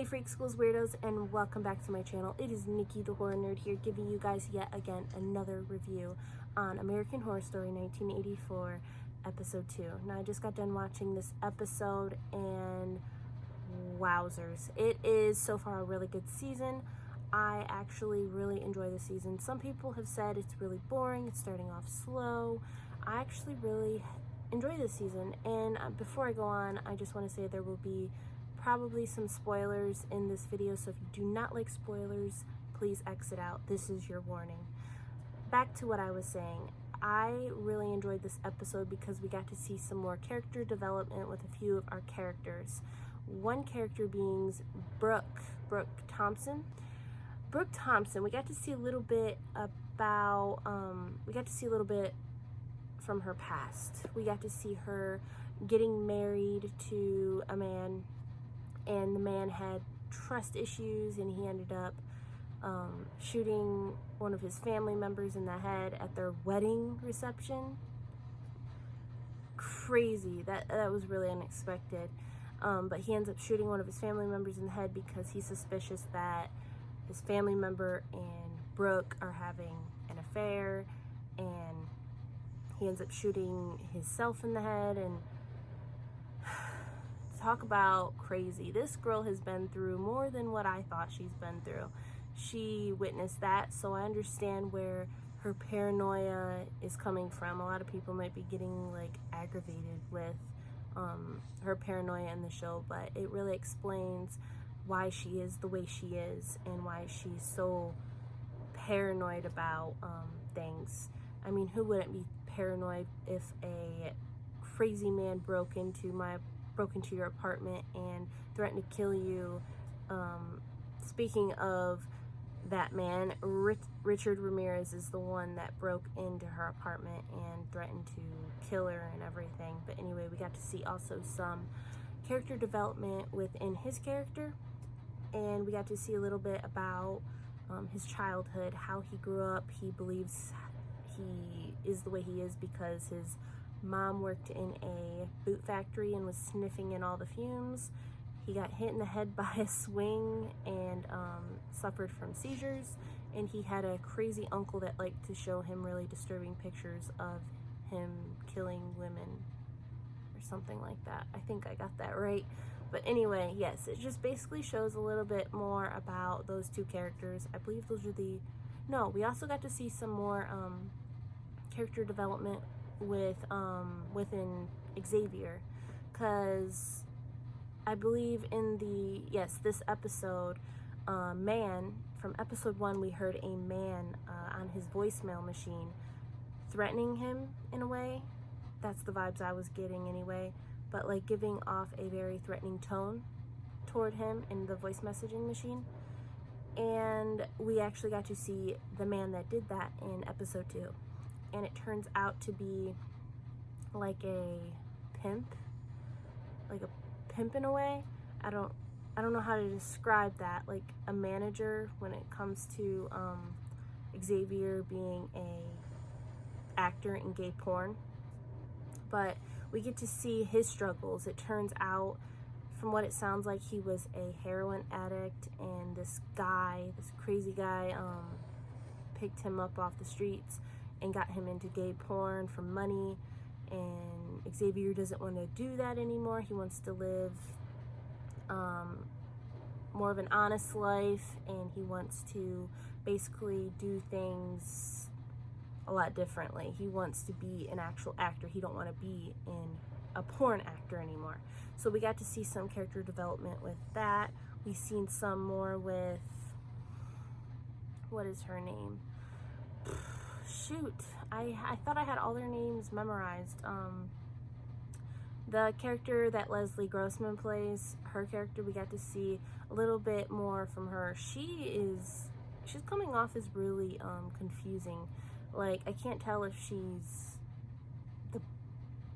freak schools, weirdos, and welcome back to my channel. It is Nikki the Horror Nerd here, giving you guys yet again another review on American Horror Story 1984 episode 2. Now I just got done watching this episode and wowzers, it is so far a really good season. I actually really enjoy the season. Some people have said it's really boring, it's starting off slow. I actually really enjoy this season, and before I go on, I just want to say there will be probably some spoilers in this video, so if you do not like spoilers, please exit out. This is your warning. Back to what I was saying. I really enjoyed this episode because we got to see some more character development with a few of our characters. One character being Brooke Thompson. Brooke Thompson, we got to see a little bit about, from her past. We got to see her getting married to a man, and the man had trust issues, and he ended up shooting one of his family members in the head at their wedding reception. Crazy. That was really unexpected. But he ends up shooting one of his family members in the head because he's suspicious that his family member and Brooke are having an affair, and he ends up shooting himself in the head. And talk about crazy. This girl has been through more than what I thought she's been through. She witnessed that, so I understand where her paranoia is coming from. A lot of people might be getting like aggravated with her paranoia in the show, but it really explains why she is the way she is and why she's so paranoid about things. I mean, who wouldn't be paranoid if a crazy man broke into your apartment and threatened to kill you? Speaking of that man, Richard Ramirez is the one that broke into her apartment and threatened to kill her and everything. But anyway, we got to see also some character development within his character, and we got to see a little bit about his childhood, how he grew up. He believes he is the way he is because his mom worked in a boot factory and was sniffing in all the fumes. He got hit in the head by a swing and suffered from seizures. And he had a crazy uncle that liked to show him really disturbing pictures of him killing women or something like that. I think I got that right. But anyway, yes, it just basically shows a little bit more about those two characters. I believe those are the... No, we also got to see some more character development within Xavier, because I believe in this episode, man, from episode 1, we heard a man on his voicemail machine threatening him in a way. That's the vibes I was getting anyway, but like giving off a very threatening tone toward him in the voice messaging machine. And we actually got to see the man that did that in episode 2. And it turns out to be like a pimp in a way. I don't know how to describe that, like a manager when it comes to Xavier being a actor in gay porn. But we get to see his struggles. It turns out, from what it sounds like, he was a heroin addict, and this crazy guy picked him up off the streets and got him into gay porn for money. And Xavier doesn't want to do that anymore. He wants to live more of an honest life, and he wants to basically do things a lot differently. He wants to be an actual actor. He don't want to be in a porn actor anymore. So we got to see some character development with that. We've seen some more with, what is her name? Shoot, I thought I had all their names memorized. The character that Leslie Grossman plays, her character, we got to see a little bit more from her. She's coming off as really confusing. Like, I can't tell if she's the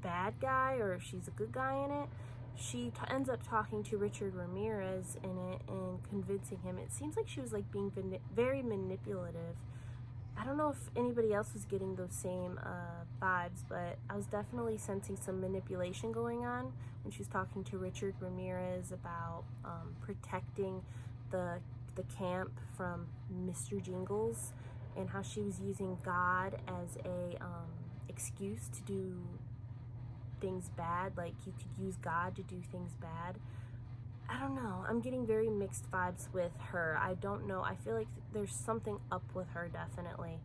bad guy or if she's a good guy in it. She ends up talking to Richard Ramirez in it and convincing him. It seems like she was like being very manipulative I don't know if anybody else was getting those same vibes, but I was definitely sensing some manipulation going on when she was talking to Richard Ramirez about protecting the camp from Mr. Jingles, and how she was using God as a excuse to do things bad. Like, you could use God to do things bad. I don't know. I'm getting very mixed vibes with her. I don't know. I feel like there's something up with her, definitely.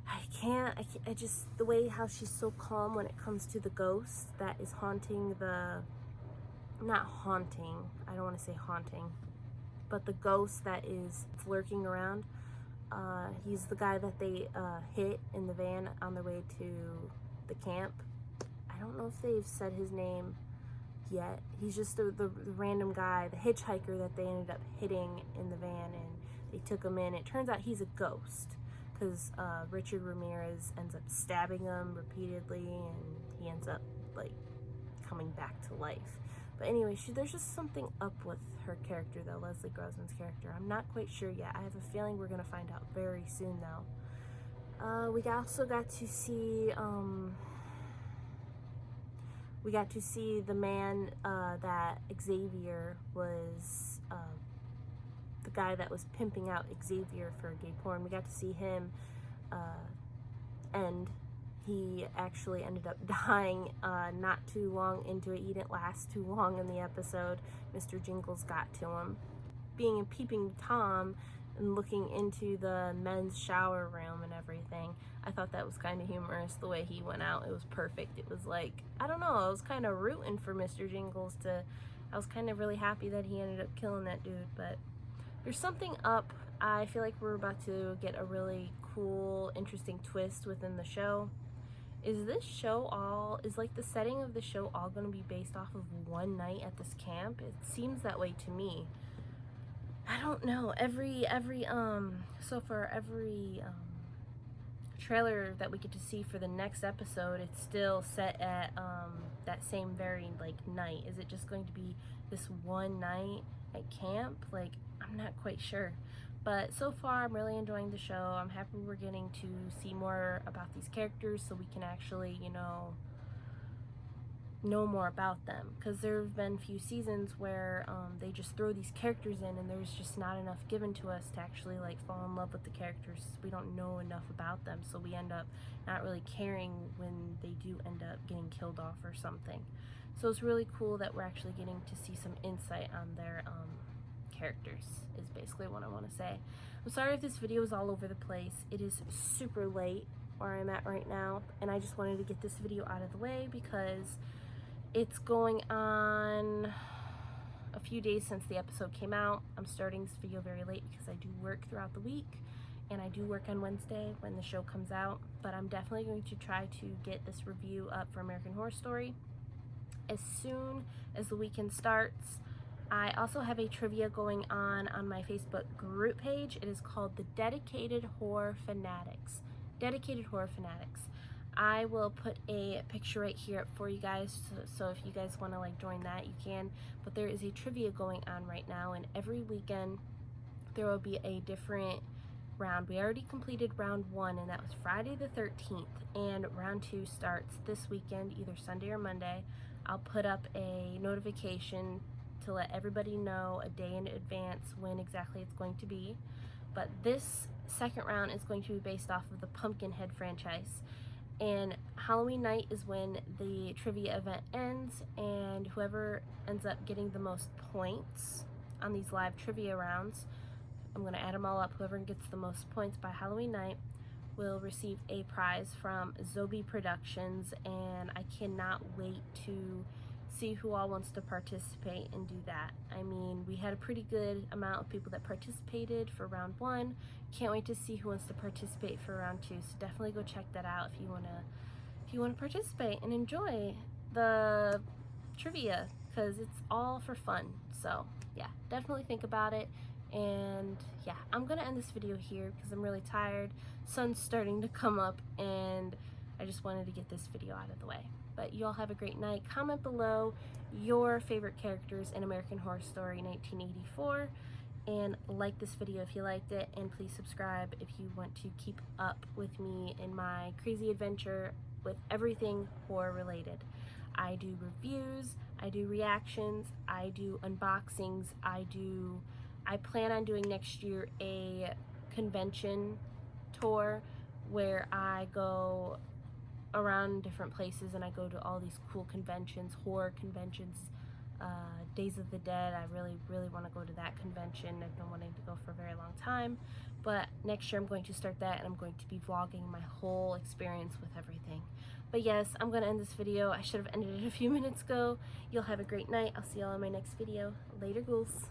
I just, the way how she's so calm when it comes to the ghost that is haunting not haunting, I don't want to say haunting, but the ghost that is lurking around. He's the guy that they hit in the van on their way to the camp. I don't know if they've said his name yet. He's just the random guy, the hitchhiker that they ended up hitting in the van, and they took him in. It turns out he's a ghost because Richard Ramirez ends up stabbing him repeatedly, and he ends up like coming back to life. But anyway, there's just something up with her character though, Leslie Grossman's character. I'm not quite sure yet. I have a feeling we're gonna find out very soon though. We also got to see the man that Xavier was, the guy that was pimping out Xavier for gay porn. We got to see him end. He actually ended up dying not too long into it. He didn't last too long in the episode. Mr. Jingles got to him. Being a peeping Tom and looking into the men's shower room and everything, I thought that was kind of humorous, the way he went out. It was perfect. It was like, I don't know, I was kind of rooting for Mr. Jingles I was kind of really happy that he ended up killing that dude, but there's something up. I feel like we're about to get a really cool, interesting twist within the show. Is like the setting of the show all going to be based off of one night at this camp? It seems that way to me. I don't know. So far every trailer that we get to see for the next episode, it's still set at that same very like night. Is it just going to be this one night at camp? Like, I'm not quite sure. But so far, I'm really enjoying the show. I'm happy we're getting to see more about these characters so we can actually, know more about them. Because there have been few seasons where they just throw these characters in and there's just not enough given to us to actually like fall in love with the characters. We don't know enough about them, so we end up not really caring when they do end up getting killed off or something. So it's really cool that we're actually getting to see some insight on their characters, is basically what I want to say. I'm sorry if this video is all over the place. It is super late where I'm at right now, and I just wanted to get this video out of the way because it's going on a few days since the episode came out. I'm starting this video very late because I do work throughout the week, and I do work on Wednesday when the show comes out, but I'm definitely going to try to get this review up for American Horror Story as soon as the weekend starts. I also have a trivia going on my Facebook group page. It is called the Dedicated Horror Fanatics. Dedicated Horror Fanatics. I will put a picture right here for you guys, so if you guys want to like join that, you can. But there is a trivia going on right now, and every weekend there will be a different round. We already completed round 1, and that was Friday the 13th, and round 2 starts this weekend, either Sunday or Monday. I'll put up a notification to let everybody know a day in advance when exactly it's going to be. But this second round is going to be based off of the Pumpkinhead franchise. And Halloween night is when the trivia event ends, and whoever ends up getting the most points on these live trivia rounds, I'm going to add them all up, whoever gets the most points by Halloween night will receive a prize from Zobi Productions, and I cannot wait to see who all wants to participate and do that. I mean, we had a pretty good amount of people that participated for round 1. Can't wait to see who wants to participate for round 2. So definitely go check that out if you want to participate and enjoy the trivia, because it's all for fun. So yeah, definitely think about it. And yeah, I'm gonna end this video here because I'm really tired. Sun's starting to come up, and I just wanted to get this video out of the way. But you all have a great night. Comment below your favorite characters in American Horror Story 1984, and like this video if you liked it, and please subscribe if you want to keep up with me in my crazy adventure with everything horror related. I do reviews, I do reactions, I do unboxings, I plan on doing next year a convention tour where I go around different places and I go to all these cool conventions, horror conventions, Days of the Dead. I really want to go to that convention. I've been wanting to go for a very long time, but next year I'm going to start that, and I'm going to be vlogging my whole experience with everything. But yes, I'm going to end this video. I should have ended it a few minutes ago. You'll have a great night. I'll see y'all in my next video. Later, ghouls.